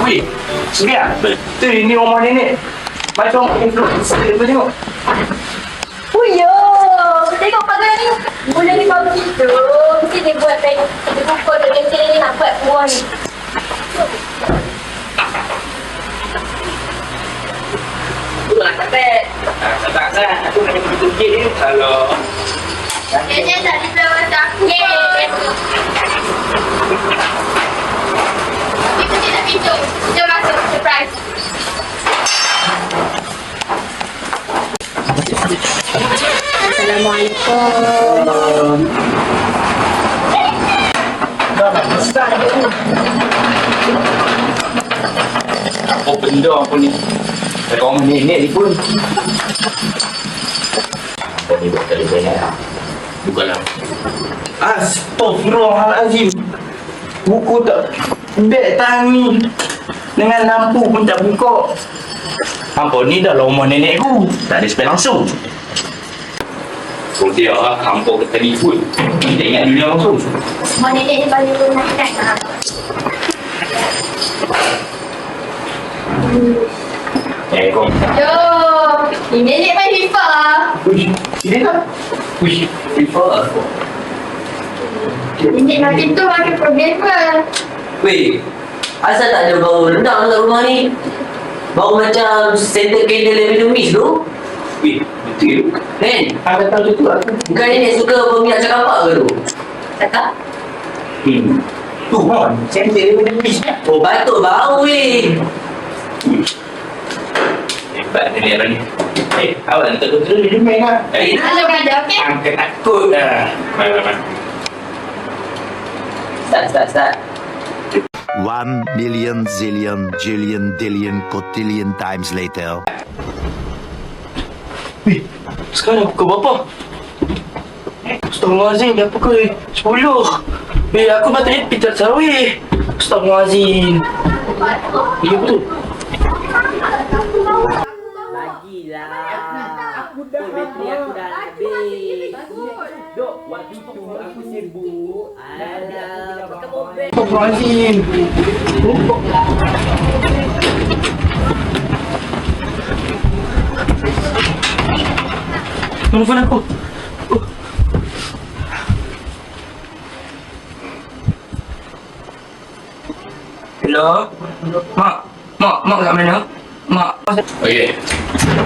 Wih, Surya. Tu ini rumah nenek. Macam influencer dia tengok. Oh ya, tengok pagar ni. Bulan ni bagus gitu. Mesti dia buat tengok. Dia buka dia macam ni nak buat buah ni. Tu nak tak? Tak sah. Aku hanya pergi Turki ni. Kalau Dia tak di belakang aku. Tapi mesti nak pintu. Jom masuk, surprise. Assalamualaikum. apa benda apa ni? Kalau orang nenek ni pun. Tadi buat telefon ni. Bukanlah. Astaghfirullahalazim. Buku tak beg tang ni. Dengan lampu pun tak buka. Hampa ni dah rumah nenek aku. Tak ada spell langsung. So dia lah, hampa ke telefon. Kita ingat dunia langsung. Semua nenek ni balik rumah kan? Assalamualaikum. Yo, ni nenek main FIFA. Uish, sini lah. Uish, FIFA. Nenek makin tu makin problema. Weh, asal tak ada bau rendang kat rumah ni? Bau macam scented candle yang minum mis tu? Weh, betul. Kan? Apa tahu tu aku? Bukan nenek suka berminyak cakapak ke tu? Cakap? Tu kan, cendek dia punya bis. Oh, patut bau weh. Hebat nenek ni. Awak nak betul dia main lah. Halo, Raja, okey? Angkat takut dah. Mana. Start. 1 million zillion jillion dillion cotillion times later. Weh, sekarang pukul berapa? Astaghfirullahalazim, dah pukul 10. Weh, aku patutnya pergi tarawih. Astaghfirullahalazim. Ya betul. Bagilah. Bateri aku dah habis. Dok, waktu tu aku sibuk. Alah, pakai mobil. Astaghfirullahalazim. Telefon aku. Hello? Mak kat mana? Mak. Okey.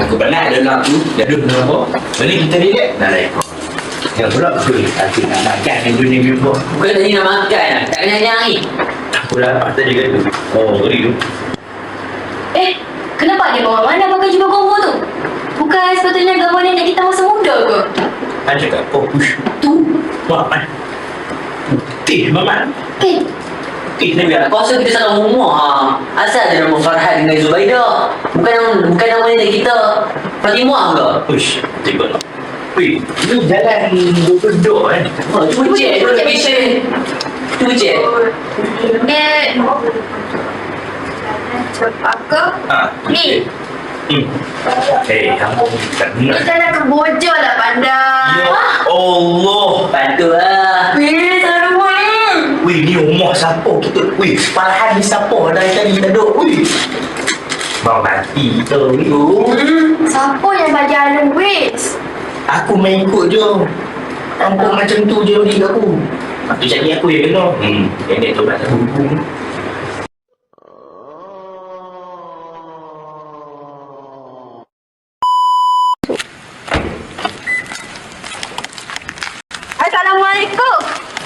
Aku penat dengar tu. Gaduh dengan apa? Jadi kita ni dek. Dah rekod. Yang pula aku nak makan yang dunia ni pun. Bukan tadi nak makan lah. Tak kenyang ni. Aku lapar tadi gaduh. Oh, ngeri tu. Kenapa dia bawa mana pakai jubah combo tu? Bukan sepatutnya gambar nenek kita masa muda ke? Han cakap, oh push. Tu. Wah, man. Teh, maman. Eh, Teh ni biar. Kau rasa kita salah umur ha? Asal ada nama Farhan dengan Zubaidah. Bukan nama nenek kita. Fatimah ke? Push. Tiba. Weh, ni jalan duduk kan. Cuba cek location. Cuba cek. nenek. Apa? Ni. Kamu tak benar. Kita nak ke Bojo lah, pandai. Ya Allah. Patutlah. Weh, tak ada. Weh, ni rumah siapa kita? Weh, Farhan ni siapa? Dari tadi kita duduk. Weh. Mau mati kita. Siapa yang bagi Alun Waze? Aku main ikut je. Nampak macam tu je bagi aku. Lepas tu jadi aku yang kena. Nenek tu nak buku. Assalamualaikum.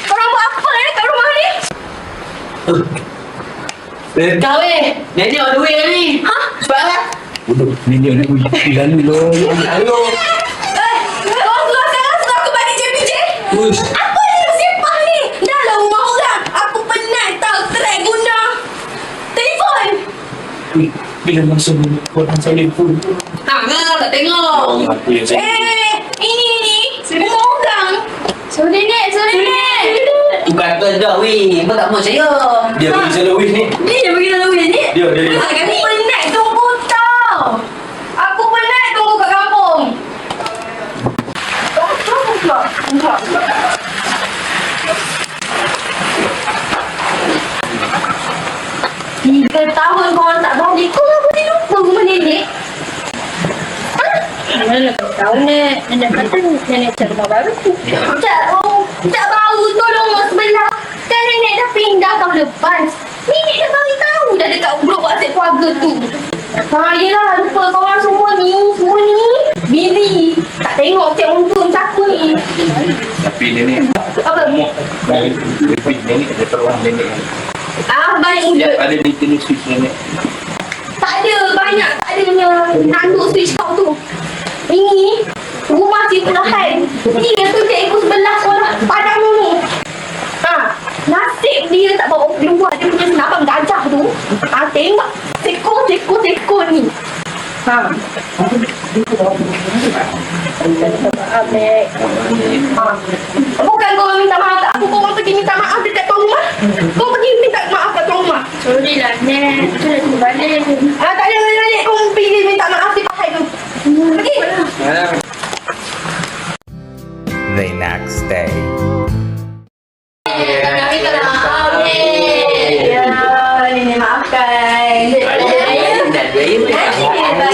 Korang buat apa kat rumah ni? Kau nenek on the way ni. Ha? Cepat lah. Bodoh, nenek nak pergi lalu lah. Ayo. Korang keluar sekarang sebab aku balik JPJ. Uish. Apa yang sipah ni? Dah lah rumah orang. Aku penat tau track guna telefon. Weh, bila masuk korang telefon. Tak tengok. Aku yang saya. Ini. Rumah orang. So nenek. Tu kata dah weh. Kau tak mau percaya. Dia pergi selalu weh ni. Ni dia bagi lalu ni. Dia. Aku penat tunggu tau. Aku penat tunggu kat kampung. Enggak. 3 Adik kau apa dia lupa rumah nenek? Ha? Mana kau tahu, Nek? Nenek kata nenek cari rumah baru. Tak baru tolong mak sebelah. Kan nenek dah pindah tahun lepas. Nenek dah bagi tahu dah dekat grup WhatsApp keluarga tu. Yelah, lupa korang semua ni. Busy. Tak tengok cik untung siapa ni. Tapi nenek Apa? lebih nenek ada peluang nenek. Banyak Dia udut. ada Nintendo Switch nenek. Tak ada, banyak tak adanya nanduk switch kau tu. Ini rumah si Pulahan. Dia tu cikgu sebelah sekolah Padang Nunu. Nasib dia tak bawa keluar dia punya senapang gajah tu. Tengok seko ni. Maaf, Nek. Bukan kau minta maaf tak? Aku kau pergi minta maaf dekat tuan rumah. Kau pergi minta maaf kat tuan rumah. Sorry lah, Nek. Saya nak balik. Tak ada balik. Kau pergi minta maaf di pakai tu. Pergi. The next day. Nak minta maaf, Nek. Ya, Nenek maafkan.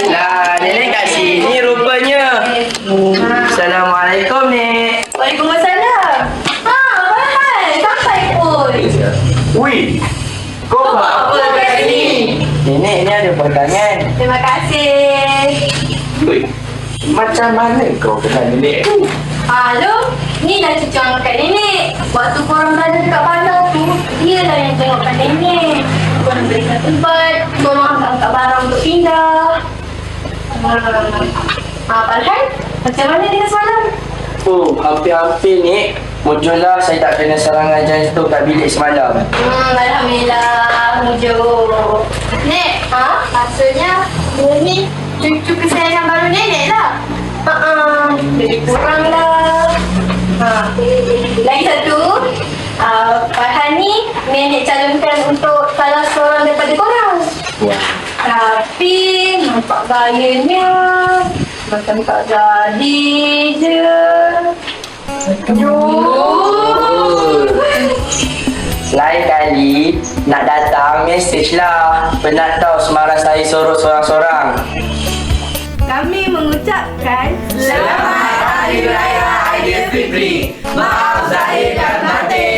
Lah, nenek kat sini rupanya. Assalamualaikum, Nek. Waalaikumsalam. Apa hal? Sampai pun. Wih, kau buat apa kat sini? Nenek ni ada pertanyaan. Terima kasih. Wih, macam mana kau kenal nenek tu? Halo, ni dah cucu angkat nenek. Waktu korang berada dekat bandar tu, dia lah yang tengokkan nenek. Korang berikan tempat, korang angkat barang untuk pindah. Palhan, macam mana dengan semalam? Oh, hampir-hampir, Nek. Mujurlah saya tak kena serangan jantung kat bilik semalam. Alhamdulillah, mujur. Nek, maksudnya dia ni cucu kesayangan baru nenek lah. Lebih kurang lah. Lagi satu, Farhan ni nenek calonkan untuk salah seorang daripada korang. Tapi nampak gayanya macam tak jadi je. Lain kali nak datang message lah. Penat tau semarang saya sorok sorang-sorang. Kami mengucapkan Selamat Hari Raya Aidilfitri. Maaf Zahir dan Batin.